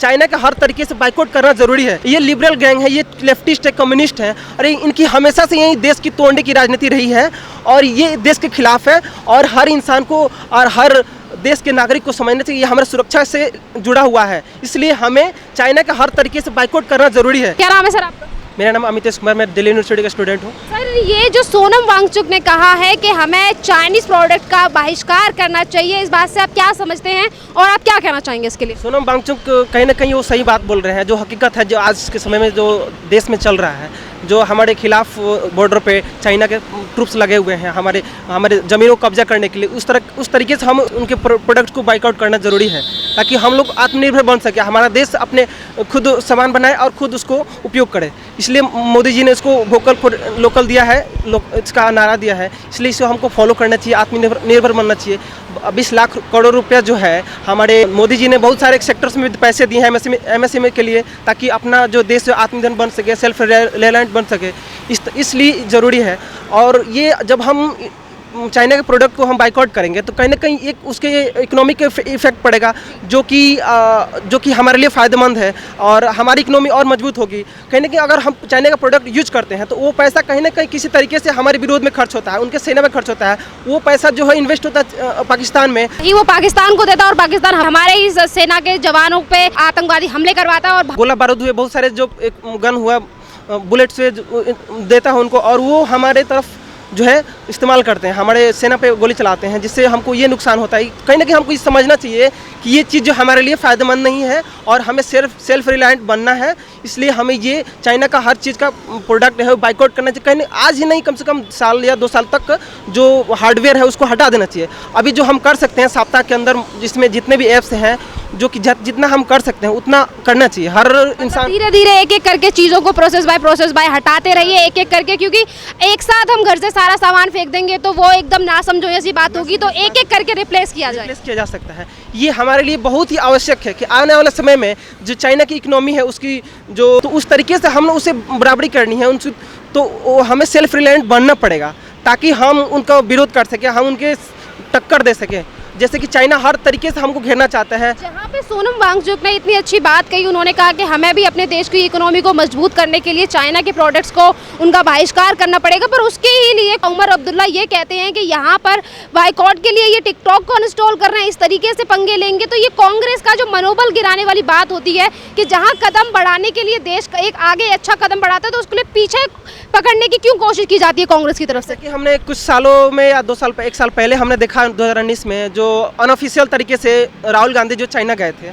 China का हर तरीके से बाइकआउट करना जरूरी है। ये लिबरल गैंग है, ये लेफ्टिस्ट है, कम्युनिस्ट है, अरे इनकी हमेशा से यही देश की तोड़ने की राजनीति रही है और ये देश के खिलाफ है। और हर इंसान को और हर देश के नागरिक को समझना चाहिए ये हमारी सुरक्षा से जुड़ा हुआ है, इसलिए हमें चाइना का हर तरीके से बाइकआउट करना जरूरी है। क्या नाम है सर आपका? मेरा नाम अमितेश कुमार, मैं दिल्ली यूनिवर्सिटी का स्टूडेंट हूँ। सर, ये जो सोनम वांगचुक ने कहा है कि हमें चाइनीज प्रोडक्ट का बहिष्कार करना चाहिए, इस बात से आप क्या समझते हैं और आप क्या कहना चाहेंगे इसके लिए? सोनम वांगचुक कहीं ना कहीं वो सही बात बोल रहे हैं, जो हकीकत है, जो आज के समय में जो देश में चल रहा है, जो हमारे खिलाफ बॉर्डर पे चाइना के ट्रूप्स लगे हुए हैं हमारे ज़मीनों को कब्जा करने के लिए, उस तरीके से हम उनके प्रोडक्ट्स को बाइकआउट करना ज़रूरी है ताकि हम लोग आत्मनिर्भर बन सके, हमारा देश अपने खुद सामान बनाए और खुद उसको उपयोग करे। इसलिए मोदी जी ने इसको वोकल फॉर लोकल दिया है, इसका नारा दिया है, इसलिए इसे हमको फॉलो करना चाहिए, आत्मनिर्भर बनना चाहिए। 20 लाख करोड़ रुपया जो है हमारे मोदी जी ने बहुत सारे सेक्टर्स में पैसे दिए हैं MSME के लिए, ताकि अपना जो देश आत्मनिर्भर बन सके, सेल्फ रिलायंट बन सके, इसलिए ज़रूरी है। और ये जब हम चाइना के प्रोडक्ट को हम बाइकआउट करेंगे तो कहीं ना कहीं एक उसके इकोनॉमिक इफेक्ट पड़ेगा, जो कि हमारे लिए फ़ायदेमंद है और हमारी इकोनॉमी और मजबूत होगी। कहीं ना कहीं अगर हम चाइना का प्रोडक्ट यूज करते हैं तो वो पैसा कहीं ना कहीं किसी तरीके से हमारे विरोध में खर्च होता है, उनके सेना में खर्च होता है, वो पैसा जो है इन्वेस्ट होता है पाकिस्तान में, वो पाकिस्तान को देता है और पाकिस्तान हमारे ही सेना के जवानों पे आतंकवादी हमले करवाता है और गोला बारूद हुए, बहुत सारे जो गन हुआ, बुलेट से देता है उनको, और वो हमारे तरफ जो है इस्तेमाल करते हैं, हमारे सेना पे गोली चलाते हैं, जिससे हमको ये नुकसान होता है। कहीं ना कहीं हमको ये समझना चाहिए कि ये चीज़ जो हमारे लिए फ़ायदेमंद नहीं है और हमें सेल्फ रिलायंट बनना है, इसलिए हमें ये चाइना का हर चीज़ का प्रोडक्ट है बाइकआउट करना चाहिए। कहीं आज ही नहीं, कम से कम साल या 2 साल तक जो हार्डवेयर है उसको हटा देना चाहिए। अभी जो हम कर सकते हैं सप्ताह के अंदर, जिसमें जितने भी ऐप्स हैं, जो कि जितना हम कर सकते हैं उतना करना चाहिए हर इंसान। धीरे धीरे एक एक करके चीज़ों को प्रोसेस बाय हटाते रहिए एक एक करके, क्योंकि एक साथ हम घर से सारा सामान फेंक देंगे तो वो एकदम ना समझो ऐसी बात होगी, तो एक एक करके रिप्लेस किया जा सकता है। ये हमारे लिए बहुत ही आवश्यक है कि आने वाले समय में जो चाइना की इकोनॉमी है उसकी जो तो उस तरीके से हम उसे बराबरी करनी है उनसे, तो हमें सेल्फ रिलायंट बनना पड़ेगा ताकि हम उनका विरोध कर सकें, हम उनके टक्कर दे सकें, जैसे कि चाइना हर तरीके से हमको घेरना चाहता है। जहाँ पे सोनम वांगचुक ने इतनी अच्छी बात कही, उन्होंने कहा कि हमें भी अपने देश की इकोनॉमी को मजबूत करने के लिए चाइना के प्रोडक्ट्स को उनका बहिष्कार करना पड़ेगा, पर उसके ही लिए उमर अब्दुल्ला ये कहते हैं कि यहाँ पर बाइकआउट के लिए ये टिकटॉक को अनइंस्टॉल कर रहे हैं, इस तरीके से पंगे लेंगे तो ये कांग्रेस का जो मनोबल गिराने वाली बात होती है कि जहाँ कदम बढ़ाने के लिए देश का एक आगे अच्छा कदम बढ़ाता है तो उसके लिए पीछे पकड़ने की क्यों कोशिश की जाती है कांग्रेस की तरफ से? कि हमने कुछ सालों में या 1 साल पहले हमने देखा 2019 में जो अनऑफिशियल तरीके से राहुल गांधी जो चाइना गए थे,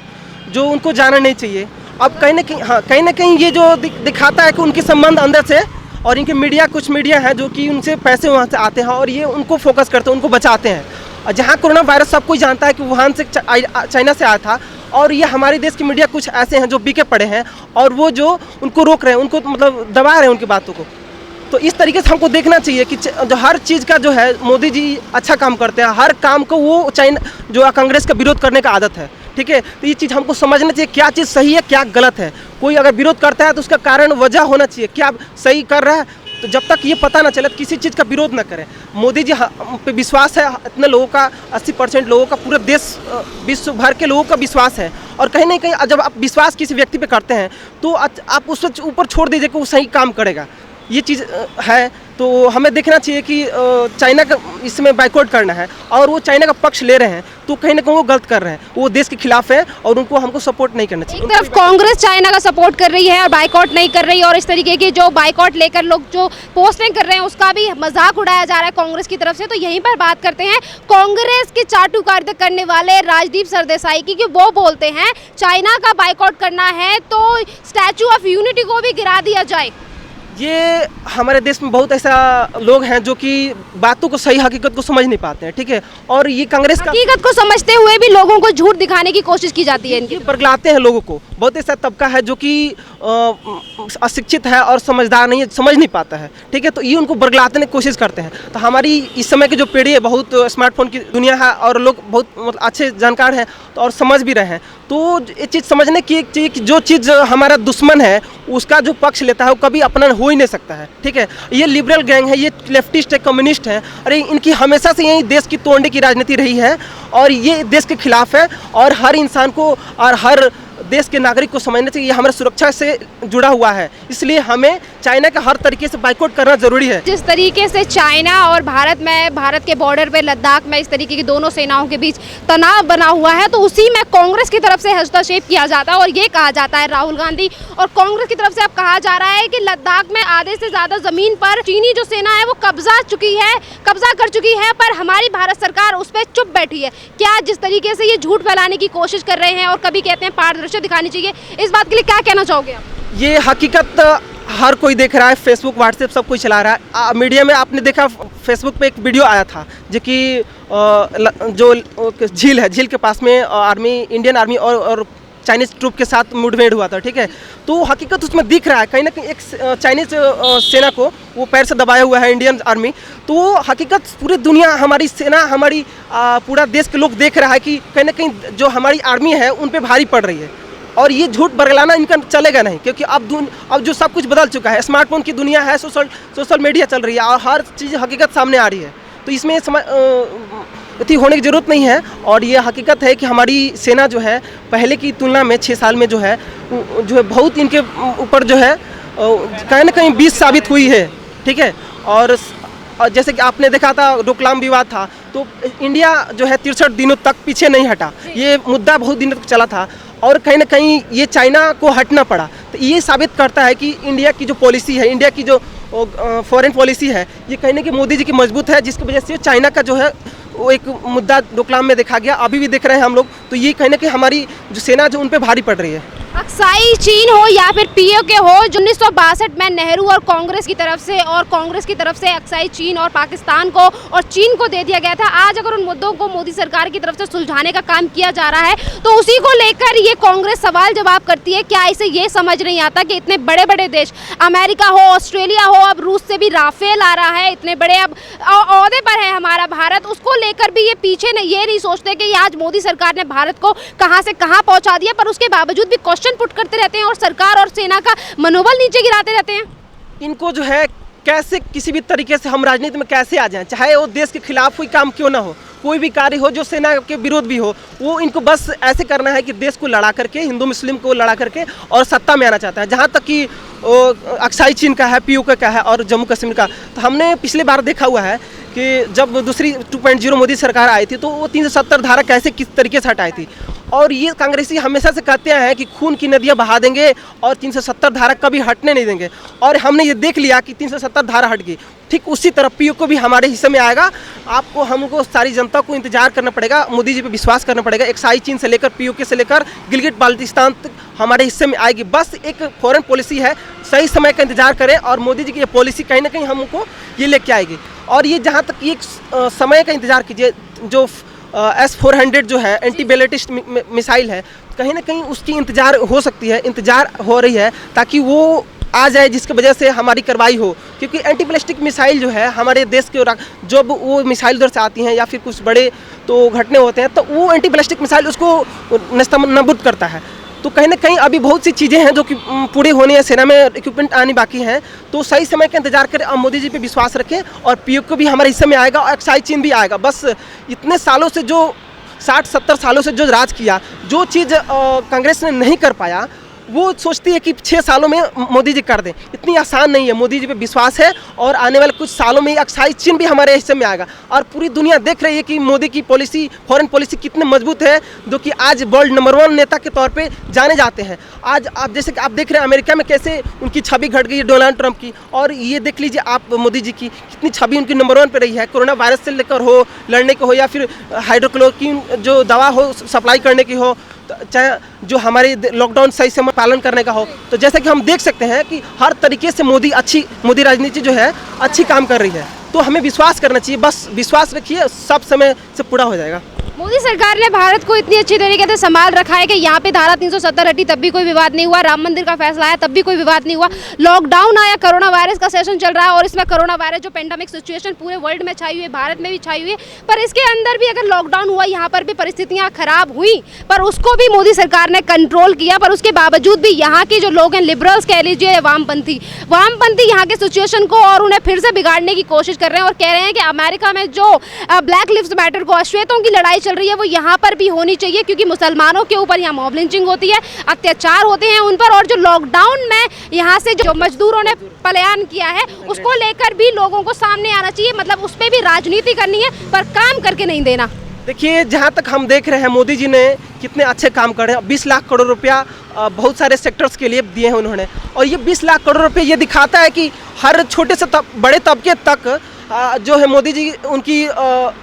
जो उनको जाना नहीं चाहिए। अब कहीं ना कहीं ये जो दिखाता है कि उनके संबंध अंदर से, और इनके कुछ मीडिया है जो कि उनसे पैसे वहाँ से आते हैं और ये उनको फोकस करते हैं, उनको बचाते हैं। और जहाँ कोरोना वायरस सब कोई जानता है कि वुहान से चाइना से आया था, और ये हमारे देश की मीडिया कुछ ऐसे हैं जो बीके पड़े हैं और वो जो उनको रोक रहे हैं, उनको मतलब दबा रहे हैं उनकी बातों को। तो इस तरीके से हमको देखना चाहिए कि जो हर चीज़ का जो है मोदी जी अच्छा काम करते हैं, हर काम को वो चाइना जो कांग्रेस का विरोध करने का आदत है, ठीक है। तो ये चीज़ हमको समझना चाहिए क्या चीज़ सही है क्या गलत है। कोई अगर विरोध करता है तो उसका कारण वजह होना चाहिए, क्या सही कर रहा है, तो जब तक ये पता ना चले किसी चीज़ का विरोध ना करें। मोदी जी पे विश्वास है, इतने लोगों का 80% लोगों का, पूरे देश विश्व भर के लोगों का विश्वास है। और कहीं ना कहीं जब आप विश्वास किसी व्यक्ति पे करते हैं तो आप उससे ऊपर छोड़ दीजिए कि वो सही काम करेगा, ये चीज़ है। तो हमें देखना चाहिए कि चाइना का इसमें बाइकआउट करना है और वो चाइना का पक्ष ले रहे हैं तो कहीं ना कहीं वो गलत कर रहे हैं, वो देश के खिलाफ है और उनको हमको सपोर्ट नहीं करना चाहिए। एक तरफ कांग्रेस चाइना का सपोर्ट कर रही है और बाइकआउट नहीं कर रही, और इस तरीके की जो बाइकआउट लेकर लोग जो पोस्टिंग कर रहे हैं उसका भी मजाक उड़ाया जा रहा है कांग्रेस की तरफ से। तो यहीं पर बात करते हैं कांग्रेस के चाटुकारिता करने वाले राजदीप सरदेसाई की, कि वो बोलते हैं चाइना का बाइकआउट करना है तो स्टैचू ऑफ यूनिटी को भी गिरा दिया जाए। ये हमारे देश में बहुत ऐसा लोग हैं जो कि बातों को सही हकीकत को समझ नहीं पाते हैं, ठीक है। और ये कांग्रेस का हकीकत को समझते हुए भी लोगों को झूठ दिखाने की कोशिश की जाती है, इनकी बरगलाते हैं लोगों को। बहुत ऐसा तबका है जो कि अशिक्षित है और समझदार नहीं है, समझ नहीं पाता है, ठीक है। तो ये उनको बरगलाने की कोशिश करते हैं। तो हमारी इस समय की जो पीढ़ी है, बहुत स्मार्टफोन की दुनिया है और लोग बहुत मतलब अच्छे जानकार हैं तो और समझ भी रहे हैं। तो ये चीज़ समझने की एक चीज़ कि जो चीज़ हमारा दुश्मन है उसका जो पक्ष लेता है वो कभी अपना हो ही नहीं सकता है, ठीक है। ये लिबरल गैंग है, ये लेफ्टिस्ट है, कम्युनिस्ट है, अरे इनकी हमेशा से यही देश की तोड़ने की राजनीति रही है और ये देश के खिलाफ है। और हर इंसान को और हर देश के नागरिक को समझना चाहिए, ये हमारी सुरक्षा से जुड़ा हुआ है, इसलिए हमें चाइना का हर तरीके से बाइकआउट करना जरूरी है। जिस तरीके से चाइना और भारत के बॉर्डर पे लद्दाख में इस तरीके की दोनों सेनाओं के बीच तनाव बना हुआ है, तो उसी में कांग्रेस की तरफ से हस्तक्षेप किया जाता है और ये कहा जाता है, राहुल गांधी और कांग्रेस की तरफ से अब कहा जा रहा है कि लद्दाख में आधे से ज्यादा जमीन पर चीनी जो सेना है वो कब्जा कर चुकी है, पर हमारी भारत सरकार उस पर चुप बैठी है। क्या जिस तरीके से ये झूठ फैलाने की कोशिश कर रहे हैं और कभी कहते हैं पारदर्शिता दिखानी चाहिए, इस बात के लिए क्या कहना चाहोगे आप? ये हकीकत हर कोई देख रहा है, फेसबुक व्हाट्सएप सब कोई चला रहा है। मीडिया में आपने देखा, फेसबुक पे एक वीडियो आया था जो कि जो झील है, झील के पास में इंडियन आर्मी और चाइनीज ट्रूप के साथ मुठभेड़ हुआ था, ठीक है। तो हकीकत उसमें दिख रहा है, कहीं ना कहीं एक चाइनीज सेना को वो पैर से दबाया हुआ है इंडियन आर्मी। तो वो हकीकत पूरी दुनिया, हमारी सेना, हमारी पूरा देश के लोग देख रहा है कि कहीं ना कहीं जो हमारी आर्मी है उन पे भारी पड़ रही है। और ये झूठ बरगलाना इनका चलेगा नहीं, क्योंकि अब जो सब कुछ बदल चुका है, स्मार्टफोन की दुनिया है, सोशल मीडिया चल रही है और हर चीज़ हकीकत सामने आ रही है। तो इसमें इतनी होने की ज़रूरत नहीं है। और ये हकीकत है कि हमारी सेना जो है पहले की तुलना में 6 साल में जो है बहुत इनके ऊपर जो है कहीं ना कहीं 20 साबित हुई है, ठीक है। और जैसे कि आपने देखा था डोकलाम विवाद था, तो इंडिया जो है 63 दिनों तक पीछे नहीं हटा, ये मुद्दा बहुत दिनों तक चला था और कहीं ना कहीं ये चाइना को हटना पड़ा। तो ये साबित करता है कि इंडिया की जो पॉलिसी है, इंडिया की जो फॉरेन पॉलिसी है, ये कहीं ना कहीं मोदी जी की मजबूत है, जिसकी वजह से चाइना का जो है वो एक मुद्दा डोकलाम में देखा गया, अभी भी देख रहे हैं हम लोग। तो ये कहीं ना कहीं हमारी जो सेना जो उन पे भारी पड़ रही है। अक्साई चीन हो या फिर पीओके हो, 1962 में नेहरू और कांग्रेस की तरफ से अक्साई चीन और पाकिस्तान को और चीन को दे दिया गया था। आज अगर उन मुद्दों को मोदी सरकार की तरफ से सुलझाने का काम किया जा रहा है, तो उसी को लेकर ये कांग्रेस सवाल जवाब करती है। क्या इसे ये समझ नहीं आता कि इतने बड़े बड़े देश, अमेरिका हो, ऑस्ट्रेलिया हो, अब रूस से भी राफेल आ रहा है, इतने बड़े अब ओहदे पर है हमारा भारत, उसको लेकर भी ये पीछे ये नहीं सोचते कि आज मोदी सरकार ने भारत को कहाँ से कहाँ पहुँचा दिया, पर उसके बावजूद भी क्वेश्चन पुट करते रहते हैं और सरकार और सेना का मनोबल नीचे गिराते रहते हैं। इनको जो है कैसे किसी भी तरीके से हम राजनीति में कैसे आ जाएं, चाहे वो देश के खिलाफ कोई काम क्यों ना हो, कोई भी कार्य हो जो सेना के विरोध भी हो, वो इनको बस ऐसे करना है कि देश को लड़ा करके, हिंदू मुस्लिम को लड़ा करके और सत्ता में आना चाहता है। जहाँ तक कि अक्साई चीन का है, पीओके का है और जम्मू कश्मीर का, तो हमने पिछले बार देखा हुआ है कि जब दूसरी 2.0 मोदी सरकार आई थी तो वो 370 धारा कैसे किस तरीके से हटाई थी। और ये कांग्रेसी हमेशा से कहते हैं कि खून की नदियां बहा देंगे और 370 धारा कभी हटने नहीं देंगे, और हमने ये देख लिया कि 370 धारा हट गई। ठीक उसी तरह पीओ को भी हमारे हिस्से में आएगा। आपको, हमको, सारी जनता को इंतजार करना पड़ेगा, मोदी जी पे विश्वास करना पड़ेगा। अक्साई चीन से लेकर पीओके से लेकर गिलगिट बाल्टिस्तान तक हमारे हिस्से में आएगी। बस एक फॉरेन पॉलिसी है, सही समय का इंतजार करें और मोदी जी की ये पॉलिसी कहीं ना कहीं हमको ये लेके आएगी। और ये जहाँ तक ये समय का इंतजार कीजिए, जो S-400 जो है एंटी बैलिस्टिक मिसाइल है, कहीं ना कहीं उसकी इंतजार हो सकती है, इंतजार हो रही है ताकि वो आ जाए, जिसकी वजह से हमारी कार्रवाई हो। क्योंकि एंटी बैलिस्टिक मिसाइल जो है हमारे देश के, जब वो मिसाइल उधर से आती हैं या फिर कुछ बड़े तो घटने होते हैं, तो वो एंटी बैलिस्टिक मिसाइल उसको नष्ट करता है। तो कहीं ना कहीं अभी बहुत सी चीज़ें हैं जो कि पूरी होनी है, सेना में इक्विपमेंट आनी बाकी हैं। तो सही समय का इंतजार करें और मोदी जी पे विश्वास रखें, और पीओके भी हमारे हिस्से में आएगा और अक्साई चीन भी आएगा। बस इतने सालों से जो 60-70 सालों से जो राज किया, जो चीज़ कांग्रेस ने नहीं कर पाया, वो सोचती है कि 6 सालों में मोदी जी कर दें। इतनी आसान नहीं है, मोदी जी पे विश्वास है और आने वाले कुछ सालों में अक्साई चीन भी हमारे हिस्से में आएगा। और पूरी दुनिया देख रही है कि मोदी की पॉलिसी, फॉरेन पॉलिसी कितने मजबूत है, जो कि आज वर्ल्ड नंबर 1 नेता के तौर पे जाने जाते हैं। आज आप जैसे कि आप देख रहे हैं अमेरिका में कैसे उनकी छवि घट गई है डोनाल्ड ट्रंप की, और ये देख लीजिए आप मोदी जी की कितनी छवि उनकी नंबर 1 पे रही है। कोरोना वायरस से लेकर हो, लड़ने को हो, या फिर हाइड्रोक्लोरोक्विन जो दवा हो सप्लाई करने की हो, चाहे जो हमारे लॉकडाउन सही समय पालन करने का हो। तो जैसे कि हम देख सकते हैं कि हर तरीके से मोदी राजनीति जो है अच्छी काम कर रही है। तो हमें विश्वास करना चाहिए, बस विश्वास रखिए, सब समय से पूरा हो जाएगा। मोदी सरकार ने भारत को इतनी अच्छी तरीके से संभाल रखा है कि यहाँ पे धारा 370 हटी तब भी कोई विवाद नहीं हुआ, राम मंदिर का फैसला आया तब भी कोई विवाद नहीं हुआ, लॉकडाउन आया, कोरोना वायरस का सेशन चल रहा है और इसमें कोरोना वायरस जो पेंडेमिक सिचुएशन पूरे वर्ल्ड में छाई हुई है, भारत में भी छाई हुई है, पर इसके अंदर भी अगर लॉकडाउन हुआ, यहाँ पर भी परिस्थितियाँ खराब हुई, पर उसको भी मोदी सरकार ने कंट्रोल किया। पर उसके बावजूद भी यहाँ के जो लोग हैं, लिबरल्स कह लीजिए, वामपंथी यहाँ के सिचुएशन को और उन्हें फिर से बिगाड़ने की कोशिश कर रहे हैं और कह रहे हैं कि अमेरिका में जो ब्लैक लिव्स मैटर को, अश्वेतों की लड़ाई चल रही है वो यहाँ पर भी होनी चाहिए, क्योंकि मुसलमानों के ऊपर यहाँ मॉब लिंचिंग होती है, अत्याचार होते हैं उन पर, और जो लॉकडाउन में यहाँ से जो मजदूरों ने पलायन किया है उसको लेकर भी लोगों को सामने आना चाहिए। मतलब उस पर भी राजनीति करनी है पर काम करके नहीं देना। देखिए, जहाँ तक हम देख रहे हैं मोदी जी ने कितने अच्छे काम कर रहे हैं। 20 लाख करोड़ रुपया बहुत सारे सेक्टर्स के लिए दिए हैं उन्होंने, और ये 20 लाख करोड़ रुपये ये दिखाता है कि हर छोटे से बड़े तबके तक जो है मोदी जी उनकी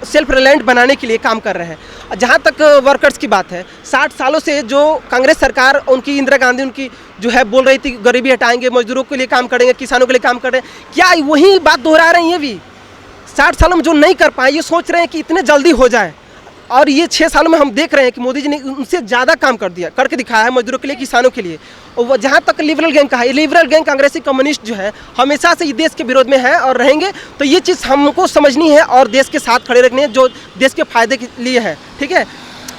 सेल्फ रिलायंट बनाने के लिए काम कर रहे हैं। जहाँ तक वर्कर्स की बात है, 60 सालों से जो कांग्रेस सरकार उनकी इंदिरा गांधी उनकी जो है बोल रही थी गरीबी हटाएंगे, मजदूरों के लिए काम करेंगे, किसानों के लिए काम कर रहे हैं, क्या वही बात दोहरा रहे हैं ये भी? 60 सालों में जो नहीं कर पाए ये सोच रहे हैं कि इतने जल्दी हो जाए, और ये 6 सालों में हम देख रहे हैं कि मोदी जी ने उनसे ज़्यादा काम करके दिखाया है मजदूरों के लिए, किसानों के लिए। और जहाँ तक लिबरल गैंग का है, लिबरल गैंग कांग्रेसी कम्युनिस्ट जो है हमेशा से ये देश के विरोध में है और रहेंगे। तो ये चीज़ हमको समझनी है और देश के साथ खड़े रखनी है जो देश के फायदे के लिए है, ठीक है।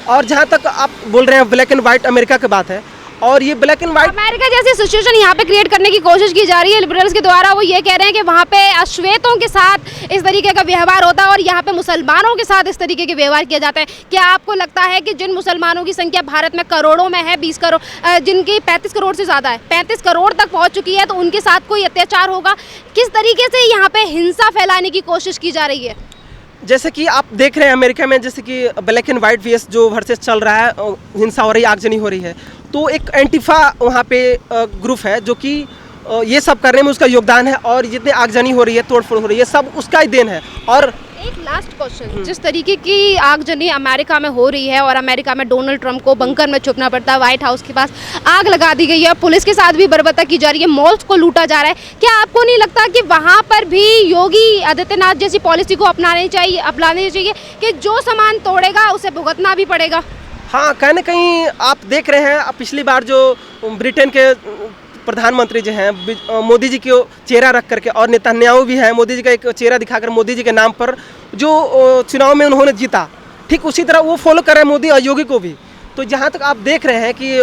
और जहाँ तक आप बोल रहे हैं ब्लैक एंड वाइट अमेरिका की बात है, और ये ब्लैक एंड व्हाइट अमेरिका जैसी सिचुएशन यहाँ पे क्रिएट करने की कोशिश की जा रही है लिबरल्स के द्वारा। वो ये कह रहे हैं कि वहाँ पे अश्वेतों के साथ इस तरीके का व्यवहार होता है और यहाँ पे मुसलमानों के साथ इस तरीके के व्यवहार किया जाता है। क्या आपको लगता है कि जिन मुसलमानों की संख्या भारत में करोड़ों में है, 20 करोड़, जिनकी 35 करोड़ से ज़्यादा है, 35 करोड़ तक पहुँच चुकी है, तो उनके साथ कोई अत्याचार होगा? किस तरीके से यहाँ पे हिंसा फैलाने की कोशिश की जा रही है? जैसे कि आप देख रहे हैं अमेरिका में, जैसे कि ब्लैक एंड वाइट वीएस जो वर्सेस चल रहा है, हिंसा हो रही है, आगजनी हो रही है, तो एक एंटीफा वहाँ पे ग्रुप है जो कि ये सब करने में उसका योगदान है, और जितने आगजनी हो रही है, तोड़फोड़ हो रही है, सब उसका ही देन है। और एक लास्ट क्वेश्चन, जिस तरीके की आगजनी अमेरिका में हो रही है और अमेरिका में डोनाल्ड ट्रंप को बंकर में छुपना पड़ता है, व्हाइट हाउस के पास आग लगा दी गई है, पुलिस के साथ भी बर्बरता की जा रही है, मॉल्स को लूटा जा रहा है, क्या आपको नहीं लगता कि वहाँ पर भी योगी आदित्यनाथ जैसी पॉलिसी को अपनानी चाहिए कि जो सामान तोड़ेगा उसे भुगतना भी पड़ेगा? हाँ, कहीं ना कहीं आप देख रहे हैं, पिछली बार जो ब्रिटेन के प्रधानमंत्री जो हैं मोदी जी को चेहरा रख करके, और नेतन्याहू भी है, मोदी जी का एक चेहरा दिखाकर मोदी जी के नाम पर जो चुनाव में उन्होंने जीता, ठीक उसी तरह वो फॉलो कर रहे हैं मोदी और योगी को भी। तो जहाँ तक आप देख रहे हैं कि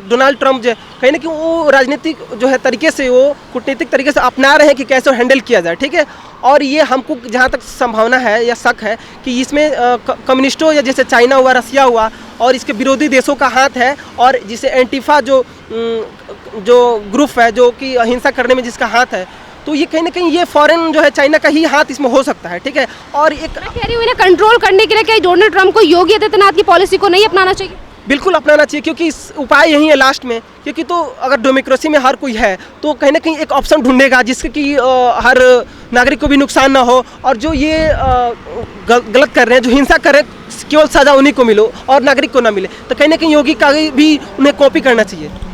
डोनाल्ड ट्रंप जो कहीं ना कहीं वो राजनीतिक जो है तरीके से, वो कूटनीतिक तरीके से अपना रहे हैं कि कैसे हैंडल किया जाए, ठीक है। और ये हमको जहाँ तक संभावना है या शक है कि इसमें कम्युनिस्टों या जैसे चाइना हुआ, रसिया हुआ, और इसके विरोधी देशों का हाथ है, और जिसे एंटीफा जो ग्रुप है जो कि हिंसा करने में जिसका हाथ है, तो ये कहीं ना कहीं ये फॉरेन जो है चाइना का ही हाथ इसमें हो सकता है, ठीक है। और एक मैं कह रही हूँ इन्हें कंट्रोल करने के लिए क्या डोनाल्ड ट्रंप को योगी आदित्यनाथ की पॉलिसी को नहीं अपनाना चाहिए? बिल्कुल अपनाना चाहिए, क्योंकि इस उपाय यही है लास्ट में, क्योंकि तो अगर डेमोक्रेसी में हर कोई है तो कहीं ना कहीं एक ऑप्शन ढूंढेगा जिससे कि हर नागरिक को भी नुकसान ना हो, और जो ये गलत कर रहे हैं, जो हिंसा कर रहे हैं, केवल सजा उन्हीं को मिलो और नागरिक को ना मिले। तो कहीं ना कहीं योगी का भी उन्हें कॉपी करना चाहिए।